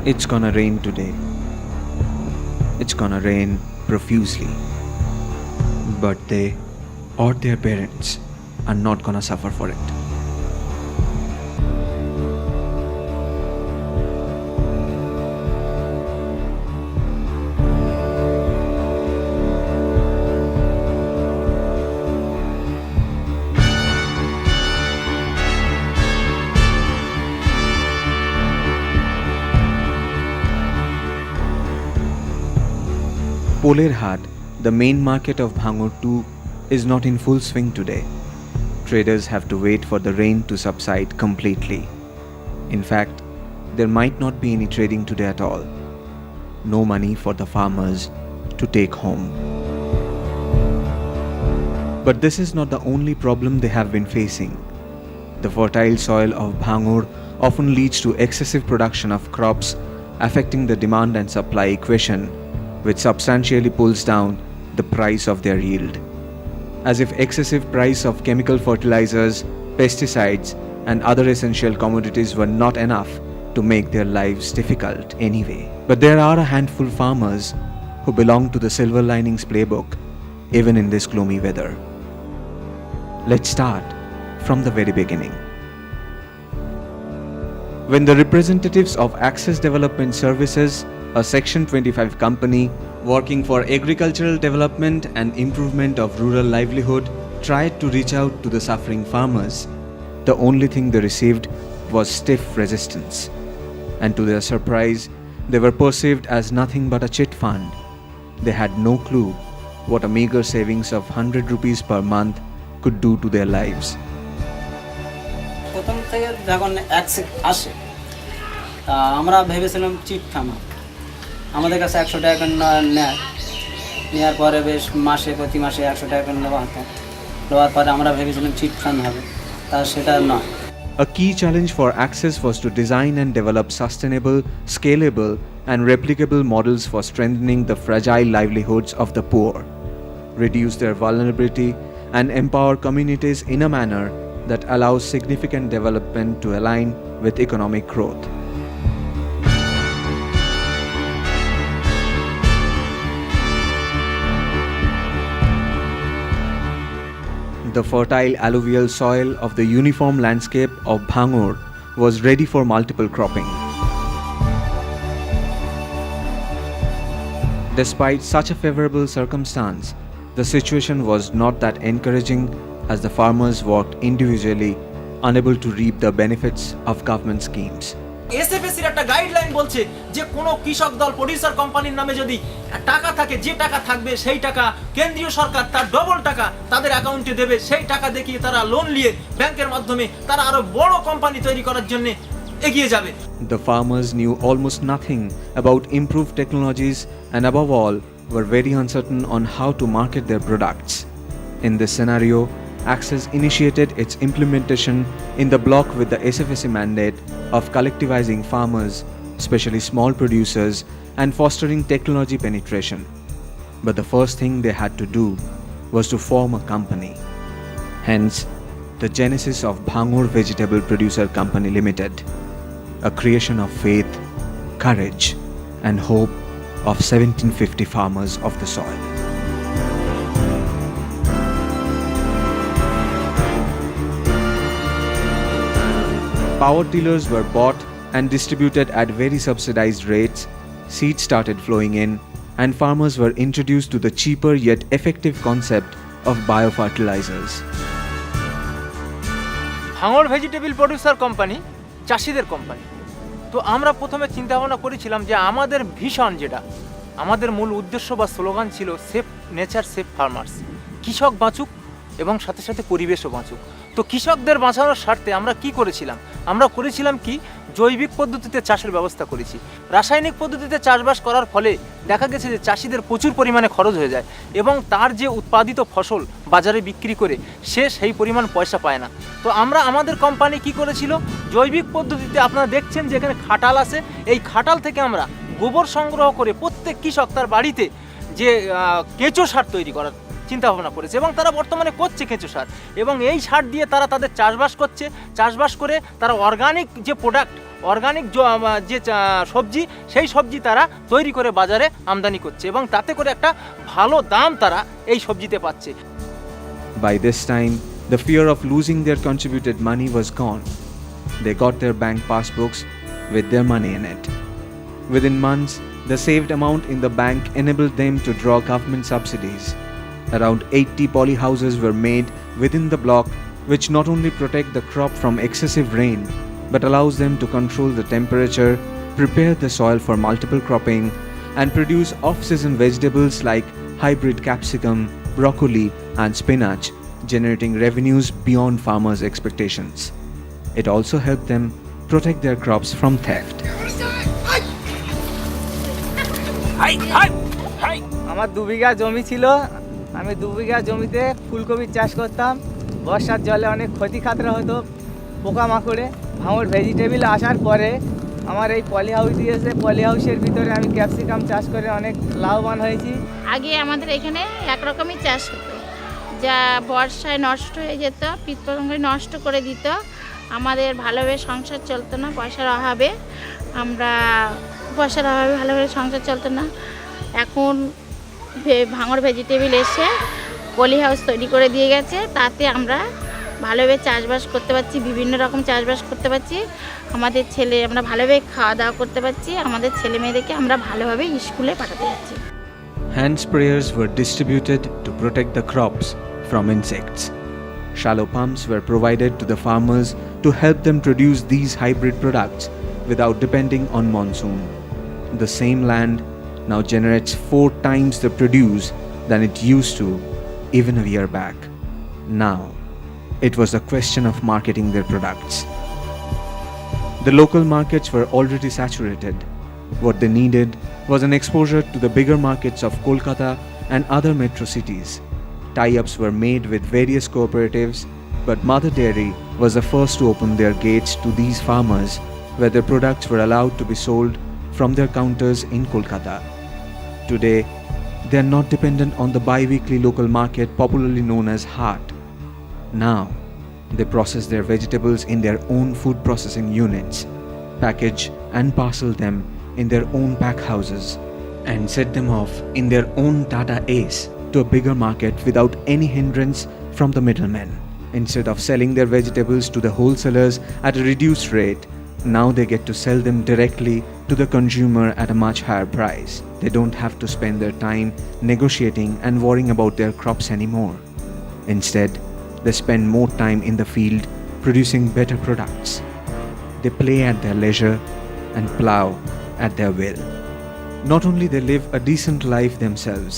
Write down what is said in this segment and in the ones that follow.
It's gonna rain today. It's gonna rain profusely. But they or their parents are not gonna suffer for it. Polerhat, the main market of Bhangur too, is not in full swing today. Traders have to wait for the rain to subside completely. In fact, there might not be any trading today at all. No money for the farmers to take home. But this is not the only problem they have been facing. The fertile soil of Bhangur often leads to excessive production of crops, affecting the demand and supply equation, which substantially pulls down the price of their yield. As if excessive price of chemical fertilizers, pesticides, and other essential commodities were not enough to make their lives difficult anyway. But there are a handful of farmers who belong to the Silver Linings playbook, even in this gloomy weather. Let's start from the very beginning. When the representatives of Access Development Services, a Section 25 company working for agricultural development and improvement of rural livelihood, tried to reach out to the suffering farmers, the only thing they received was stiff resistance. And to their surprise, they were perceived as nothing but a chit fund. They had no clue what a meager savings of 100 rupees per month could do to their lives. প্রথম থেকে যখন আসে আমরা ভেবেছিলাম cheat farmer আমাদের কাছে 100 টাকা নেয় নেওয়ার পরে বেশ প্রতি মাসে 100 টাকা নেওয়া হতো নেওয়ার পরে আমরা ভেবেছিলাম চিট ফান্ড হবে তা সেটা নয়. A key challenge for Access was to design and develop sustainable, scalable, and replicable models for strengthening the fragile livelihoods of the poor, reduce their vulnerability, and empower communities in a manner that allows significant development to align with economic growth. The fertile alluvial soil of the uniform landscape of Bhangur was ready for multiple cropping. Despite such a favorable circumstance, the situation was not that encouraging as the farmers worked individually, unable to reap the benefits of government schemes. এসএফএসির একটা guideline বলছে যে কোনো কৃষক দল producer কোম্পানির নামে যদি টাকা থাকে, যে টাকা থাকবে সেই টাকা কেন্দ্রীয় সরকার তার ডবল টাকা তাদের অ্যাকাউন্টে দেবে। সেই টাকা দেখিয়ে তারা লোন নিয়ে ব্যাংকের মাধ্যমে তারা আরো বড় কোম্পানি তৈরি করার জন্য এগিয়ে যাবে। The farmers knew almost nothing about improved technologies and above all were very uncertain on how to market their products. In this scenario, Access initiated its implementation in the block with the SFSA mandate of collectivizing farmers, especially small producers, and fostering technology penetration. But the first thing they had to do was to form a company. Hence, the genesis of Bhangur Vegetable Producer Company Limited, a creation of faith, courage, and hope of 1750 farmers of the soil. Power tillers were bought and distributed at very subsidized rates, seeds started flowing in, and farmers were introduced to the cheaper yet effective concept of biofertilizers. ভাঙড় vegetable producer company চাষিদের company. তো আমরা প্রথমে চিন্তা ভাবনা করেছিলাম যে আমাদের ভিশন যেটা আমাদের মূল উদ্দেশ্য বা স্লোগান ছিল সেফ নেচার সেফ ফার্মার্স, কৃষক বাঁচুক এবং সাথে সাথে পরিবেশও বাঁচুক। তো কৃষকদের বাঁচানোর স্বার্থে আমরা কি করেছিলাম, আমরা করেছিলাম কি জৈবিক পদ্ধতিতে চাষের ব্যবস্থা করেছি। রাসায়নিক পদ্ধতিতে চাষবাস করার ফলে দেখা গেছে যে চাষিদের প্রচুর পরিমাণে খরচ হয়ে যায় এবং তার যে উৎপাদিত ফসল বাজারে বিক্রি করে সে সেই পরিমাণ পয়সা পায় না। তো আমরা আমাদের কোম্পানি কি করেছিল, জৈবিক পদ্ধতিতে আপনারা দেখছেন যে এখানে খাটাল আছে, এই খাটাল থেকে আমরা গোবর সংগ্রহ করে প্রত্যেক কৃষক তার বাড়িতে যে কেঁচো সার তৈরি করার চিন্তা ভাবনা করেছে এবং তারা বর্তমানে করছে কেঁচো সার এবং এই সার দিয়ে তারা তাদের চাষবাস করছে। চাষবাস করে তারা অর্গানিক যে প্রোডাক্ট অর্গানিক যে সবজি সেই সবজি তারা তৈরি করে বাজারে আমদানি করছে এবং তাতে করে একটা ভালো দাম তারা এই সবজিতে পাচ্ছে। By this time, the fear of losing their contributed money was gone. They got their bank passbooks with their money in it. Within months, the saved amount in the bank enabled them to draw government subsidies. Around 80 poly houses were made within the block, which not only protect the crop from excessive rain, but allows them to control the temperature, prepare the soil for multiple cropping, and produce off-season vegetables like hybrid capsicum, broccoli, and spinach, generating revenues beyond farmers' expectations. It also helped them protect their crops from theft. আমার 2 বিঘা জমি ছিল, আমি 2 বিঘা জমিতে ফুলকপি চাষ করতাম। বর্ষার জলে অনেক ক্ষতি খাতরা হতো পোকামাকড়ে। ভাঙড় ভেজিটেবিল আসার পরে আমার এই পলি হাউস দিয়েছে, পলি হাউসের ভিতরে আমি ক্যাপসিকাম চাষ করে অনেক লাভবান হয়েছি। আগে আমাদের এখানে একরকমই চাষ হতো, যা বর্ষায় নষ্ট হয়ে যেত, কীটপতঙ্গ নষ্ট করে দিত। আমাদের ভালোভাবে সংসার চলতো না, পয়সার অভাবে ভালোভাবে সংসার চলতো না। এখন ভাঙড় ভেজিটেবিল এসে পলি হাউস তৈরি করে দিয়ে গেছে, তাতে আমরা ভালোভাবে চাষবাস করতে পারছি, বিভিন্ন রকম চাষবাস করতে পারছি। আমরা ভালোভাবে খাওয়া দাওয়া করতে পারছি, আমাদের ছেলে মেয়েদেরকে আমরা ভালোভাবে স্কুলে পাঠাতে পারছি। Hand sprayers were distributed to protect the crops from insects. Shallow pumps were provided to the farmers to help them produce these hybrid products without depending on monsoon. The same land now generates 4 times the produce than it used to even a year back. Now, it was a question of marketing their products. The local markets were already saturated. What they needed was an exposure to the bigger markets of Kolkata and other metro cities. Tie-ups were made with various cooperatives, but Mother Dairy was the first to open their gates to these farmers, where their products were allowed to be sold from their counters in Kolkata. Today, they are not dependent on the bi-weekly local market popularly known as Haat. Now, they process their vegetables in their own food processing units, package and parcel them in their own pack houses, and set them off in their own Tata Ace to a bigger market without any hindrance from the middlemen. Instead of selling their vegetables to the wholesalers at a reduced rate, now they get to sell them directly to the consumer at a much higher price. They don't have to spend their time negotiating and worrying about their crops anymore. Instead, they spend more time in the field producing better products. They play at their leisure and plow at their will. Not only they live a decent life themselves,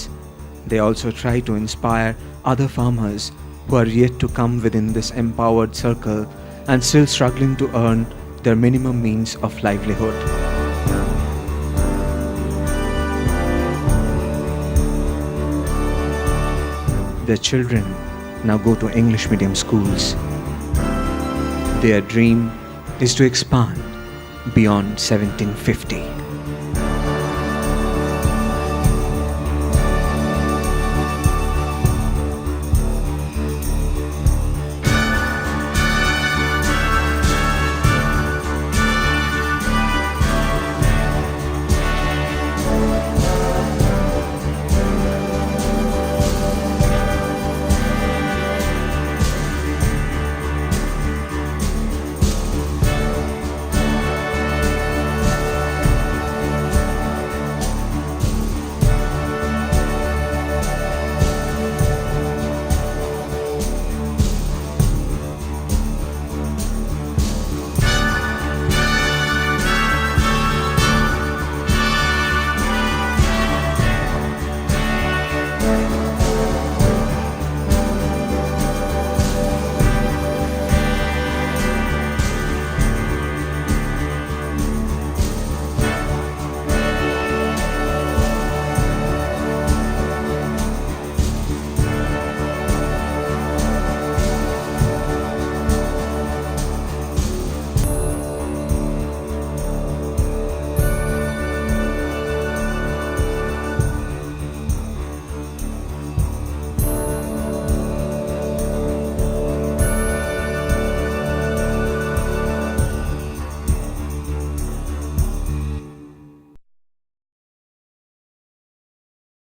they also try to inspire other farmers who are yet to come within this empowered circle and still struggling to earn their minimum means of livelihood. Their children now go to English medium schools. Their dream is to expand beyond 1750.